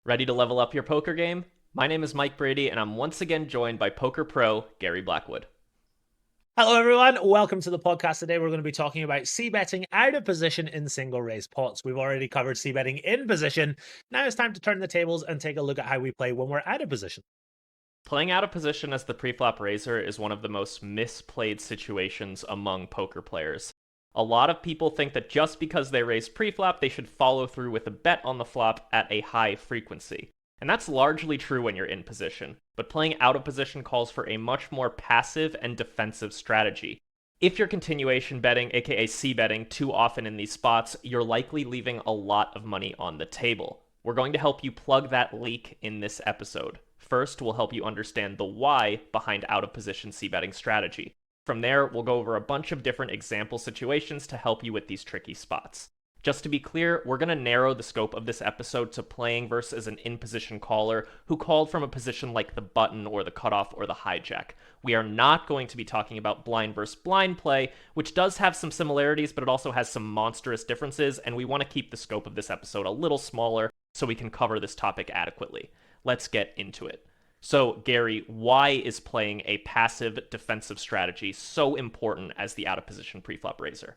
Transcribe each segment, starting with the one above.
Ready to level up your poker game? My name is Mike Brady, and I'm once again joined by poker pro Gary Blackwood. Hello, everyone. Welcome to the podcast. Today, we're going to be talking about c-betting out of position in single raise pots. We've already covered c-betting in position. Now it's time to turn the tables and take a look at how we play when we're out of position. Playing out of position as the preflop raiser is one of the most misplayed situations among poker players. A lot of people think that just because they raise preflop, they should follow through with a bet on the flop at a high frequency. And that's largely true when you're in position, but playing out of position calls for a much more passive and defensive strategy. If you're continuation betting, aka c-betting, too often in these spots, you're likely leaving a lot of money on the table. We're going to help you plug that leak in this episode. First, we'll help you understand the why behind out of position c-betting strategy. From there, we'll go over a bunch of different example situations to help you with these tricky spots. Just to be clear, we're going to narrow the scope of this episode to playing versus an in-position caller who called from a position like the button or the cutoff or the hijack. We are not going to be talking about blind versus blind play, which does have some similarities, but it also has some monstrous differences, and we want to keep the scope of this episode a little smaller so we can cover this topic adequately. Let's get into it. So, Gary, why is playing a passive defensive strategy so important as the out-of-position preflop raiser?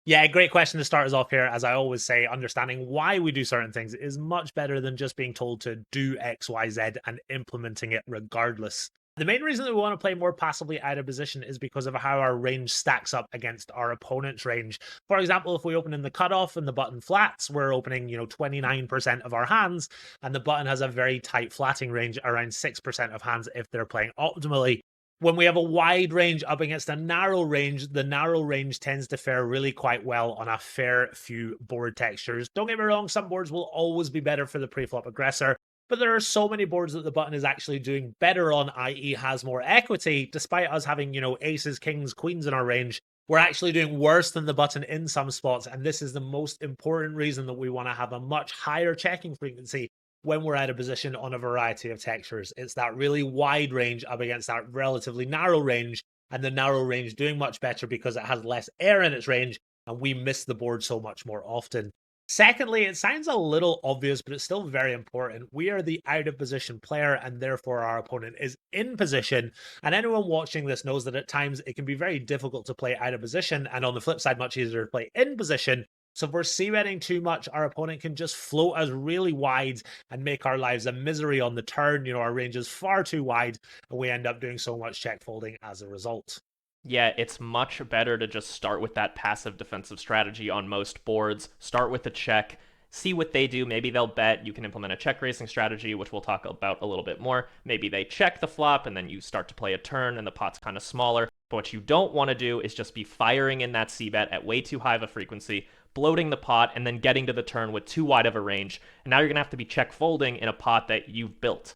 Yeah, great question to start us off here. As I always say, understanding why we do certain things is much better than just being told to do X, Y, Z and implementing it regardless. The main reason that we want to play more passively out of position is because of how our range stacks up against our opponent's range. For example, if we open in the cutoff and the button flats, we're opening, 29% of our hands, and the button has a very tight flatting range, around 6% of hands if they're playing optimally. When we have a wide range up against a narrow range, the narrow range tends to fare really quite well on a fair few board textures. Don't get me wrong, some boards will always be better for the preflop aggressor, but there are so many boards that the button is actually doing better on, i.e., has more equity, despite us having, aces, kings, queens in our range. We're actually doing worse than the button in some spots, and this is the most important reason that we want to have a much higher checking frequency when we're out of position on a variety of textures. It's that really wide range up against that relatively narrow range, and the narrow range doing much better because it has less air in its range, and we miss the board so much more often. Secondly, it sounds a little obvious, but it's still very important. We are the out of position player, and therefore our opponent is in position. And anyone watching this knows that at times it can be very difficult to play out of position, and on the flip side, much easier to play in position. So if we're c-betting too much, our opponent can just float us really wide and make our lives a misery on the turn. Our range is far too wide, and we end up doing so much check folding as a result. Yeah, it's much better to just start with that passive defensive strategy on most boards. Start with a check, see what they do. Maybe they'll bet. You can implement a check raising strategy, which we'll talk about a little bit more. Maybe they check the flop and then you start to play a turn and the pot's kind of smaller. But what you don't want to do is just be firing in that C bet at way too high of a frequency, bloating the pot, and then getting to the turn with too wide of a range. And now you're going to have to be check folding in a pot that you've built.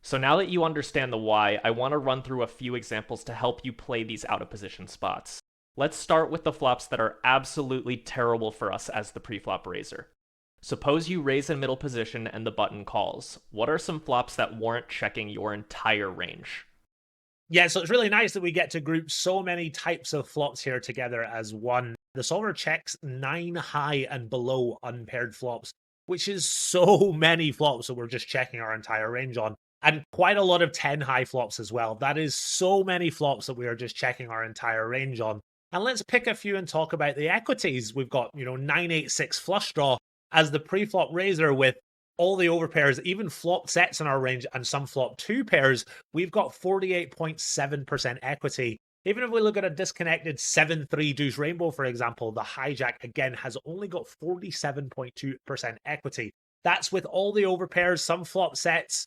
So now that you understand the why, I want to run through a few examples to help you play these out of position spots. Let's start with the flops that are absolutely terrible for us as the preflop raiser. Suppose you raise in middle position and the button calls. What are some flops that warrant checking your entire range? Yeah, so it's really nice that we get to group so many types of flops here together as one. The solver checks 9 high and below unpaired flops, which is so many flops that we're just checking our entire range on. And quite a lot of 10 high flops as well. That is so many flops that we are just checking our entire range on. And let's pick a few and talk about the equities. We've got, 9-8-6 flush draw as the pre-flop raiser with all the overpairs, even flop sets in our range and some flop two pairs. We've got 48.7% equity. Even if we look at a disconnected 7-3 deuce rainbow, for example, the hijack again has only got 47.2% equity. That's with all the overpairs, some flop sets,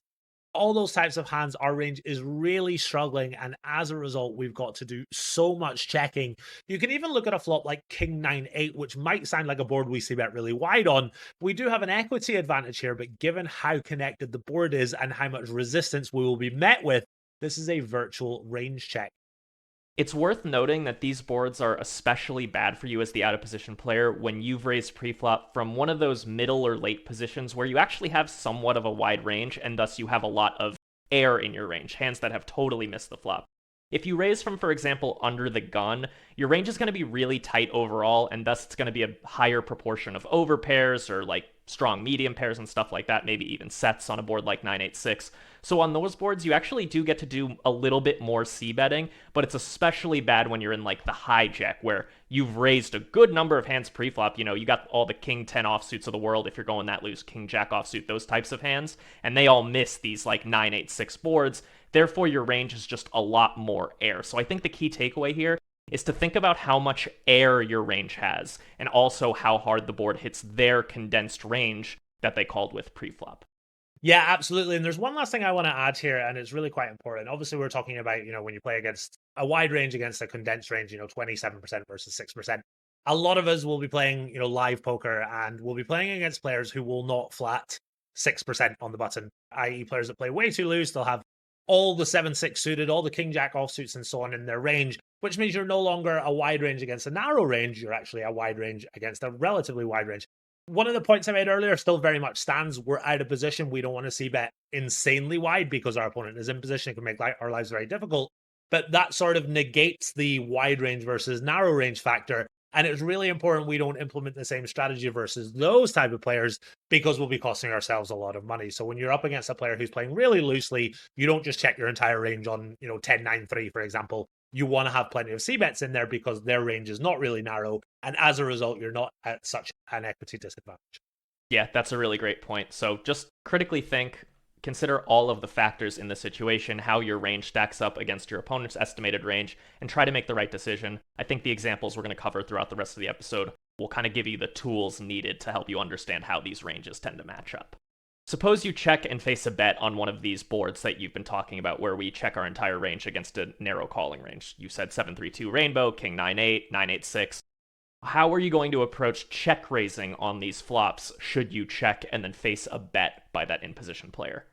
all those types of hands. Our range is really struggling, and as a result, we've got to do so much checking. You can even look at a flop like King 9-8, which might sound like a board we see bet really wide on. We do have an equity advantage here, but given how connected the board is and how much resistance we will be met with, this is a virtual range check. It's worth noting that these boards are especially bad for you as the out of position player when you've raised preflop from one of those middle or late positions where you actually have somewhat of a wide range and thus you have a lot of air in your range, hands that have totally missed the flop. If you raise from, for example, under the gun, your range is going to be really tight overall, and thus it's going to be a higher proportion of overpairs or like strong medium pairs and stuff like that, maybe even sets on a board like 986. So on those boards, you actually do get to do a little bit more c-betting, but it's especially bad when you're in like the hijack, where you've raised a good number of hands pre-flop. You got all the king 10 offsuits of the world if you're going that loose, king jack offsuit, those types of hands, and they all miss these like 986 boards. Therefore, your range is just a lot more air. So I think the key takeaway here is to think about how much air your range has, and also how hard the board hits their condensed range that they called with preflop. Yeah, absolutely. And there's one last thing I want to add here, and it's really quite important. Obviously, we're talking about, when you play against a wide range against a condensed range, 27% versus 6%. A lot of us will be playing, live poker, and we'll be playing against players who will not flat 6% on the button, i.e. players that play way too loose. They'll have all the 7-6 suited, all the king jack offsuits and so on in their range, which means you're no longer a wide range against a narrow range. You're actually a wide range against a relatively wide range. One of the points I made earlier still very much stands. We're out of position. We don't want to see bet insanely wide because our opponent is in position. It can make our lives very difficult. But that sort of negates the wide range versus narrow range factor. And it's really important we don't implement the same strategy versus those type of players, because we'll be costing ourselves a lot of money. So when you're up against a player who's playing really loosely, you don't just check your entire range on 10-9-3, for example. You want to have plenty of c-bets in there because their range is not really narrow. And as a result, you're not at such an equity disadvantage. Yeah, that's a really great point. So just critically consider all of the factors in the situation, how your range stacks up against your opponent's estimated range, and try to make the right decision. I think the examples we're going to cover throughout the rest of the episode will kind of give you the tools needed to help you understand how these ranges tend to match up. Suppose you check and face a bet on one of these boards that you've been talking about, where we check our entire range against a narrow calling range. You said 7-3-2 rainbow, king 9-8, 9-8-6. How are you going to approach check raising on these flops should you check and then face a bet by that in-position player?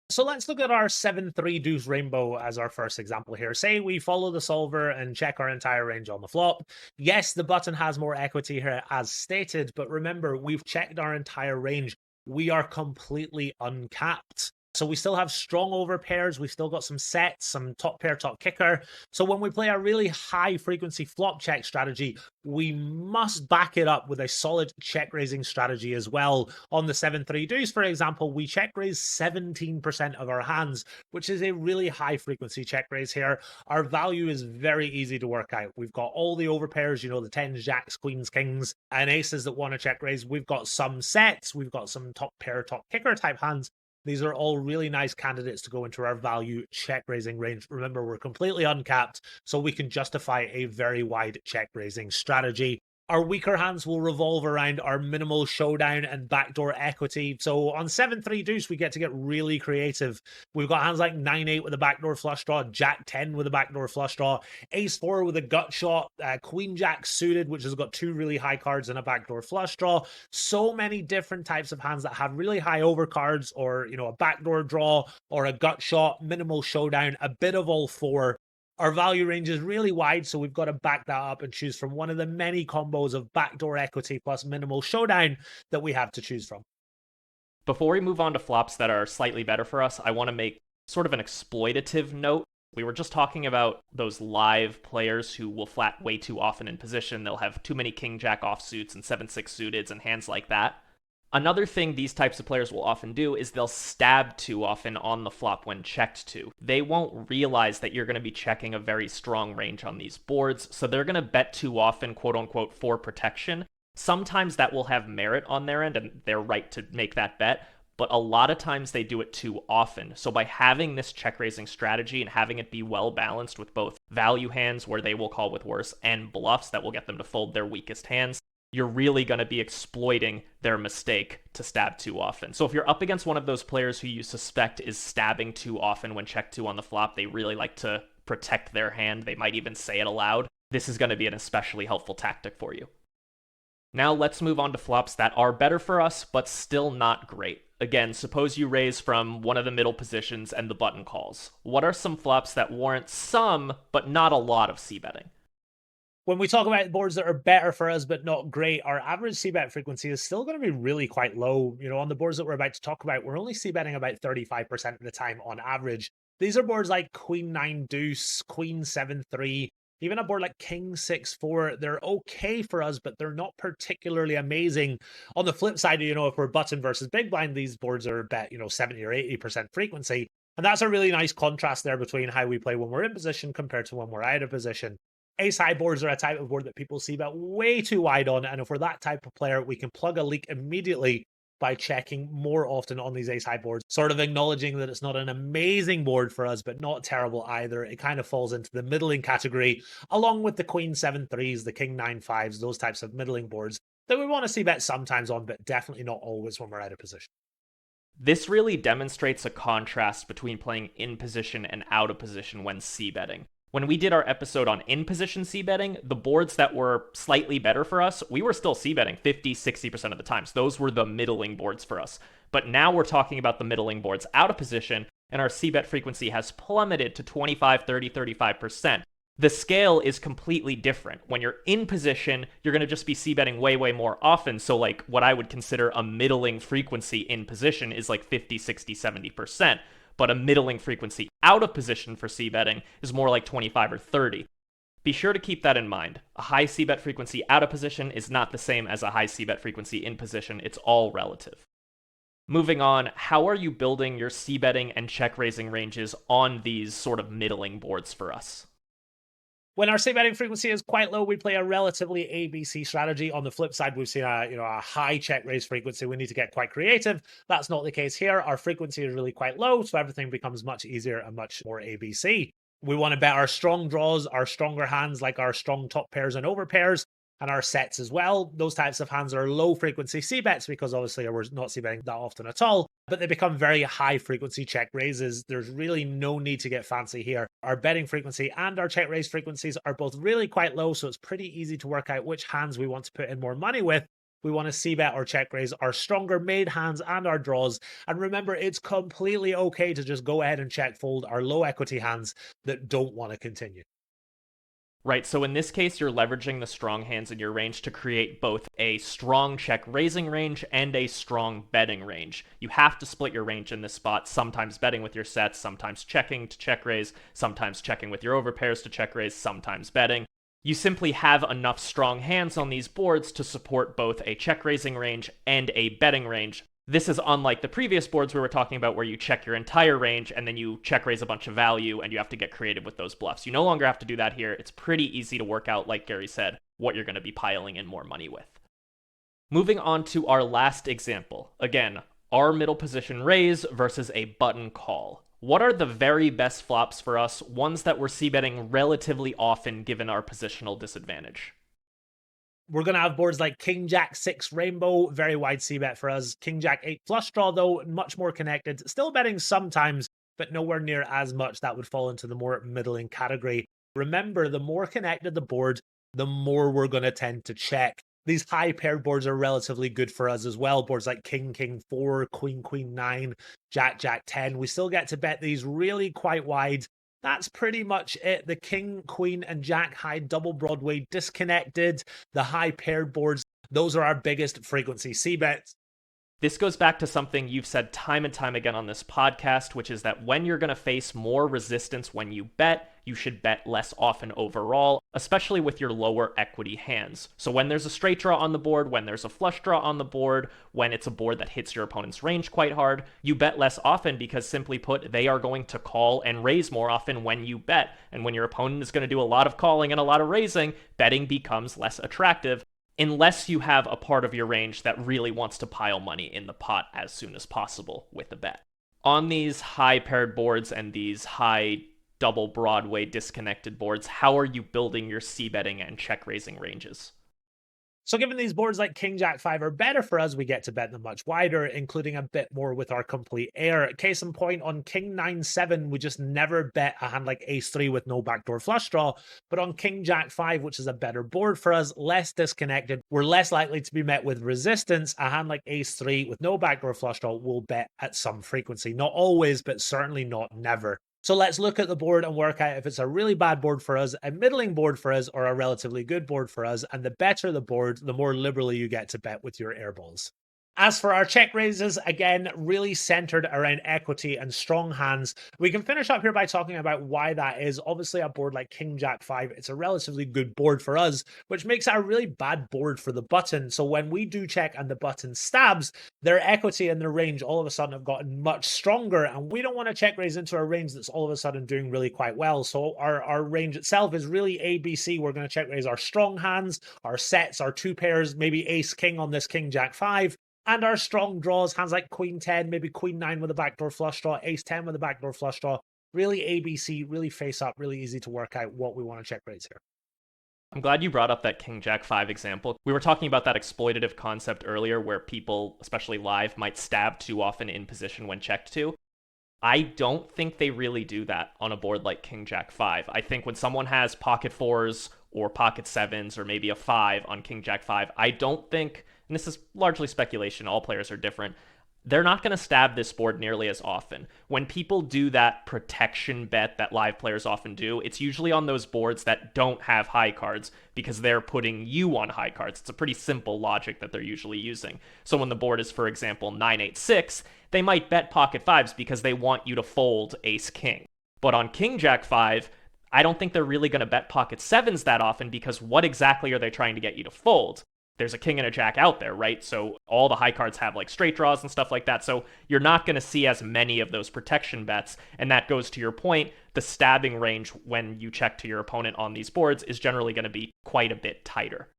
So let's look at our 7-3 deuce rainbow as our first example here. Say we follow the solver and check our entire range on the flop. Yes, the button has more equity here as stated, but remember, we've checked our entire range. We are completely uncapped. So we still have strong over pairs. We've still got some sets, some top pair, top kicker. So when we play a really high frequency flop check strategy, we must back it up with a solid check raising strategy as well. On the 7-3 deuce, for example, we check raise 17% of our hands, which is a really high frequency check raise here. Our value is very easy to work out. We've got all the over pairs, the 10s, jacks, queens, kings, and aces that want to check raise. We've got some sets. We've got some top pair, top kicker type hands. These are all really nice candidates to go into our value check raising range. Remember, we're completely uncapped, so we can justify a very wide check raising strategy. Our weaker hands will revolve around our minimal showdown and backdoor equity. So on 7-3 deuce, we get to get really creative. We've got hands like 9-8 with a backdoor flush draw, Jack 10 with a backdoor flush draw, Ace 4 with a gut shot, Queen Jack suited, which has got two really high cards and a backdoor flush draw. So many different types of hands that have really high overcards, or a backdoor draw, or a gut shot, minimal showdown, a bit of all four. Our value range is really wide, so we've got to back that up and choose from one of the many combos of backdoor equity plus minimal showdown that we have to choose from. Before we move on to flops that are slightly better for us, I want to make sort of an exploitative note. We were just talking about those live players who will flat way too often in position. They'll have too many king-jack offsuits and 7-6 suiteds and hands like that. Another thing these types of players will often do is they'll stab too often on the flop when checked to. They won't realize that you're going to be checking a very strong range on these boards, so they're going to bet too often, quote-unquote, for protection. Sometimes that will have merit on their end, and they're right to make that bet, but a lot of times they do it too often. So by having this check-raising strategy and having it be well-balanced with both value hands, where they will call with worse, and bluffs that will get them to fold their weakest hands, you're really going to be exploiting their mistake to stab too often. So if you're up against one of those players who you suspect is stabbing too often when checked to on the flop, they really like to protect their hand, they might even say it aloud, this is going to be an especially helpful tactic for you. Now let's move on to flops that are better for us, but still not great. Again, suppose you raise from one of the middle positions and the button calls. What are some flops that warrant some, but not a lot of c-betting? When we talk about boards that are better for us but not great, our average c-bet frequency is still going to be really quite low. On the boards that we're about to talk about, we're only c-betting about 35% of the time on average. These are boards like Queen 9 deuce, Queen 7-3, Even a board like King 6-4, they're okay for us, but they're not particularly amazing. On the flip side, if we're button versus big blind, these boards are bet, 70 or 80% frequency. And that's a really nice contrast there between how we play when we're in position compared to when we're out of position. Ace high boards are a type of board that people see bet way too wide on. And if we're that type of player, we can plug a leak immediately by checking more often on these ace high boards, sort of acknowledging that it's not an amazing board for us, but not terrible either. It kind of falls into the middling category, along with the queen 7-3s, the king 9-5s, those types of middling boards that we want to see bet sometimes on, but definitely not always when we're out of position. This really demonstrates a contrast between playing in position and out of position when c-betting. When we did our episode on in-position c-betting, the boards that were slightly better for us, we were still c-betting 50-60% of the times. Those were the middling boards for us. But now we're talking about the middling boards out of position, and our c-bet frequency has plummeted to 25, 30, 35%. The scale is completely different. When you're in position, you're going to just be c-betting way, way more often. So like what I would consider a middling frequency in position is like 50, 60, 70%. But a middling frequency out of position for c-betting is more like 25 or 30. Be sure to keep that in mind. A high c-bet frequency out of position is not the same as a high c-bet frequency in position. It's all relative. Moving on, how are you building your c-betting and check-raising ranges on these sort of middling boards for us? When our c-betting frequency is quite low, we play a relatively ABC strategy. On the flip side, we've seen a high check raise frequency. We need to get quite creative. That's not the case here. Our frequency is really quite low, so everything becomes much easier and much more ABC. We want to bet our strong draws, our stronger hands, like our strong top pairs and over pairs, and our sets as well. Those types of hands are low frequency c-bets because obviously we're not c-betting that often at all, but they become very high frequency check raises. There's really no need to get fancy here. Our betting frequency and our check raise frequencies are both really quite low, so it's pretty easy to work out which hands we want to put in more money with. We want to c-bet or check raise our stronger made hands and our draws. And remember, it's completely okay to just go ahead and check fold our low equity hands that don't want to continue. Right, so in this case, you're leveraging the strong hands in your range to create both a strong check raising range and a strong betting range. You have to split your range in this spot, sometimes betting with your sets, sometimes checking to check raise, sometimes checking with your overpairs to check raise, sometimes betting. You simply have enough strong hands on these boards to support both a check raising range and a betting range. This is unlike the previous boards we were talking about where you check your entire range and then you check raise a bunch of value and you have to get creative with those bluffs. You no longer have to do that here. It's pretty easy to work out, like Gary said, what you're going to be piling in more money with. Moving on to our last example. Again, our middle position raise versus a button call. What are the very best flops for us, ones that we're c-betting relatively often given our positional disadvantage? We're going to have boards like King Jack 6 Rainbow, very wide c-bet for us. King Jack 8 Flush Draw, though, much more connected. Still betting sometimes, but nowhere near as much. That would fall into the more middling category. Remember, the more connected the board, the more we're going to tend to check. These high paired boards are relatively good for us as well. Boards like King King 4, Queen Queen 9, Jack Jack 10. We still get to bet these really quite wide. That's pretty much it. The King, Queen, and Jack high double Broadway disconnected. The high paired boards, those are our biggest frequency c-bets. This goes back to something you've said time and time again on this podcast, which is that when you're going to face more resistance when you bet, you should bet less often overall, especially with your lower equity hands. So when there's a straight draw on the board, when there's a flush draw on the board, when it's a board that hits your opponent's range quite hard, you bet less often because simply put, they are going to call and raise more often when you bet. And when your opponent is going to do a lot of calling and a lot of raising, betting becomes less attractive, unless you have a part of your range that really wants to pile money in the pot as soon as possible with a bet. On these high paired boards and these high double Broadway disconnected boards, how are you building your c-betting and check raising ranges? So given these boards like King Jack 5 are better for us, we get to bet them much wider, including a bit more with our complete air. Case in point, on King 9-7, we just never bet a hand like Ace 3 with no backdoor flush draw. But on King Jack 5, which is a better board for us, less disconnected, we're less likely to be met with resistance. A hand like Ace 3 with no backdoor flush draw will bet at some frequency. Not always, but certainly not never. So let's look at the board and work out if it's a really bad board for us, a middling board for us, or a relatively good board for us. And the better the board, the more liberally you get to bet with your airballs. As for our check raises, again, really centered around equity and strong hands. We can finish up here by talking about why that is. Obviously, a board like King Jack 5, it's a relatively good board for us, which makes it a really bad board for the button. So when we do check and the button stabs, their equity and their range all of a sudden have gotten much stronger, and we don't want to check raise into a range that's all of a sudden doing really quite well. So our range itself is really ABC. We're going to check raise our strong hands, our sets, our two pairs, maybe ace king on this King Jack 5. And our strong draws, hands like Queen 10, maybe Queen 9 with a backdoor flush draw, Ace 10 with a backdoor flush draw. Really ABC, really face up, really easy to work out what we want to check raise here. I'm glad you brought up that King Jack 5 example. We were talking about that exploitative concept earlier where people, especially live, might stab too often in position when checked to. I don't think they really do that on a board like King Jack 5. I think when someone has pocket 4s or pocket 7s or maybe a 5 on King Jack 5, I don't think, and this is largely speculation, all players are different, they're not going to stab this board nearly as often. When people do that protection bet that live players often do, it's usually on those boards that don't have high cards because they're putting you on high cards. It's a pretty simple logic that they're usually using. So when the board is, for example, 9-8-6, they might bet pocket 5s because they want you to fold ace-king. But on King Jack 5, I don't think they're really going to bet pocket 7s that often because what exactly are they trying to get you to fold? There's a king and a jack out there, right? So all the high cards have like straight draws and stuff like that. So you're not going to see as many of those protection bets. And that goes to your point. The stabbing range when you check to your opponent on these boards is generally going to be quite a bit tighter.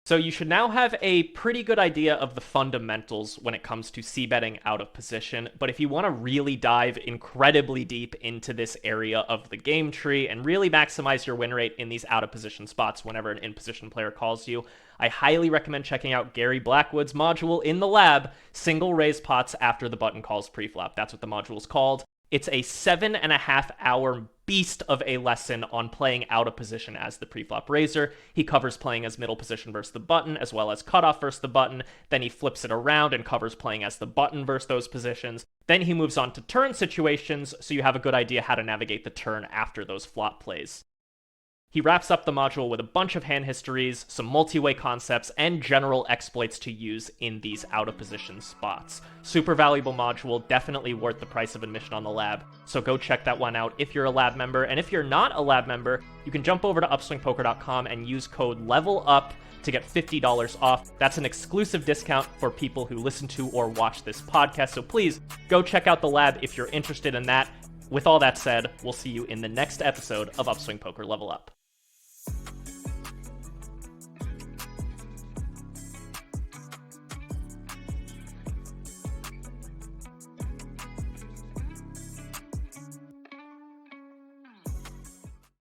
So you should now have a pretty good idea of the fundamentals when it comes to c-betting out of position, but if you want to really dive incredibly deep into this area of the game tree and really maximize your win rate in these out of position spots whenever an in-position player calls you, I highly recommend checking out Gary Blackwood's module in the lab, Single Raise Pots After the Button Calls Preflop. That's what the module is called. It's a 7.5-hour beast of a lesson on playing out of position as the preflop raiser. He covers playing as middle position versus the button, as well as cutoff versus the button. Then he flips it around and covers playing as the button versus those positions. Then he moves on to turn situations, so you have a good idea how to navigate the turn after those flop plays. He wraps up the module with a bunch of hand histories, some multi-way concepts, and general exploits to use in these out-of-position spots. Super valuable module, definitely worth the price of admission on the lab, so go check that one out if you're a lab member. And if you're not a lab member, you can jump over to upswingpoker.com and use code LEVELUP to get $50 off. That's an exclusive discount for people who listen to or watch this podcast, so please go check out the lab if you're interested in that. With all that said, we'll see you in the next episode of Upswing Poker Level Up.